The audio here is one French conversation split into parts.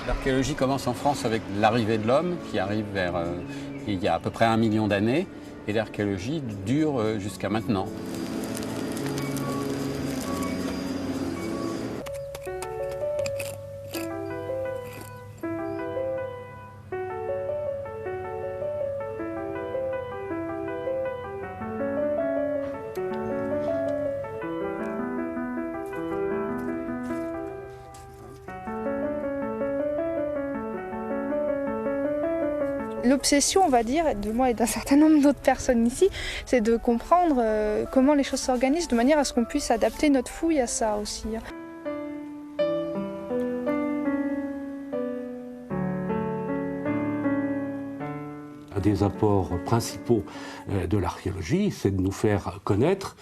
L'archéologie commence en France avec l'arrivée de l'homme qui arrive il y a à peu près 1 million d'années et l'archéologie dure jusqu'à maintenant. L'obsession, on va dire, de moi et d'un certain nombre d'autres personnes ici, c'est de comprendre comment les choses s'organisent de manière à ce qu'on puisse adapter notre fouille à ça aussi. Un des apports principaux de l'archéologie, c'est de nous faire connaître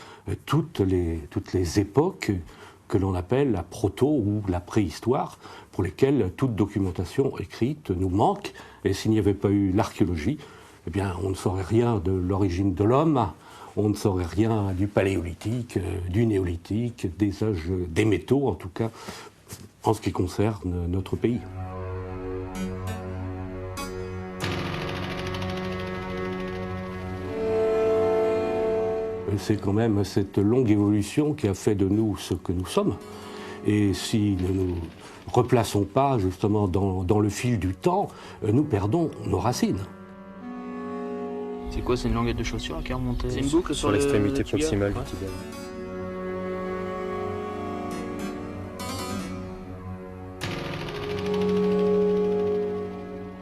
toutes les époques que l'on appelle la proto ou la préhistoire, pour lesquelles toute documentation écrite nous manque. Et s'il n'y avait pas eu l'archéologie, eh bien, on ne saurait rien de l'origine de l'homme, on ne saurait rien du paléolithique, du néolithique, des âges des métaux, en tout cas, en ce qui concerne notre pays. C'est quand même cette longue évolution qui a fait de nous ce que nous sommes. Et si nous ne nous replaçons pas justement dans le fil du temps, nous perdons nos racines. C'est quoi, c'est une languette de chaussure qui est remontée? C'est une boucle sur l'extrémité proximale du tibia.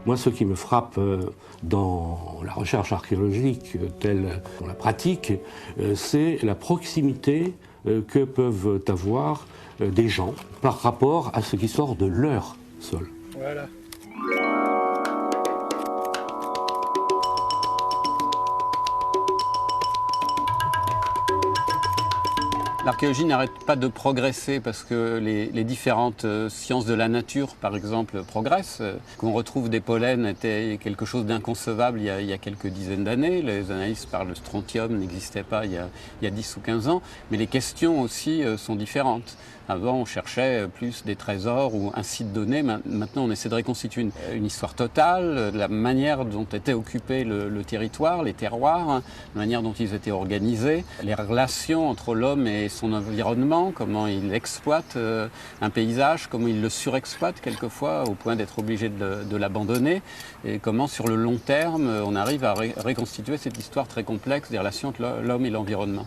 Moi, ce qui me frappe dans la recherche archéologique telle qu'on la pratique, c'est la proximité que peuvent avoir des gens par rapport à ce qui sort de leur sol. Voilà. L'archéologie n'arrête pas de progresser parce que les différentes sciences de la nature, par exemple, progressent. Qu'on retrouve des pollens était quelque chose d'inconcevable il y a quelques dizaines d'années. Les analyses par le strontium n'existaient pas il y a 10 ou 15 ans. Mais les questions aussi sont différentes. Avant, on cherchait plus des trésors ou un site donné. Maintenant, on essaie de reconstituer une histoire totale, la manière dont était occupé le territoire, les terroirs, la manière dont ils étaient organisés, les relations entre l'homme et son environnement, comment il exploite un paysage, comment il le surexploite quelquefois au point d'être obligé de l'abandonner, et comment sur le long terme on arrive à reconstituer cette histoire très complexe des relations entre l'homme et l'environnement.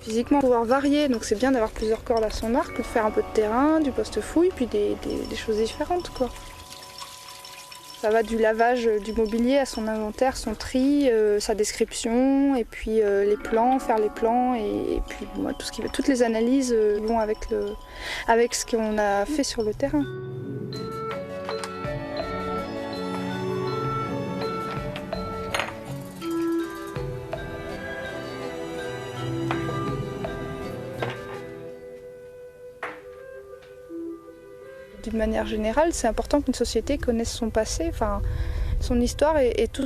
Physiquement, pouvoir varier, donc c'est bien d'avoir plusieurs cordes à son arc pour faire un peu de terrain, du poste-fouille, puis des choses différentes, quoi. Ça va du lavage du mobilier à son inventaire, son tri, sa description, et puis les plans, faire les plans, et puis moi, toutes les analyses vont avec ce qu'on a fait sur le terrain. D'une manière générale, c'est important qu'une société connaisse son passé, enfin, son histoire et tout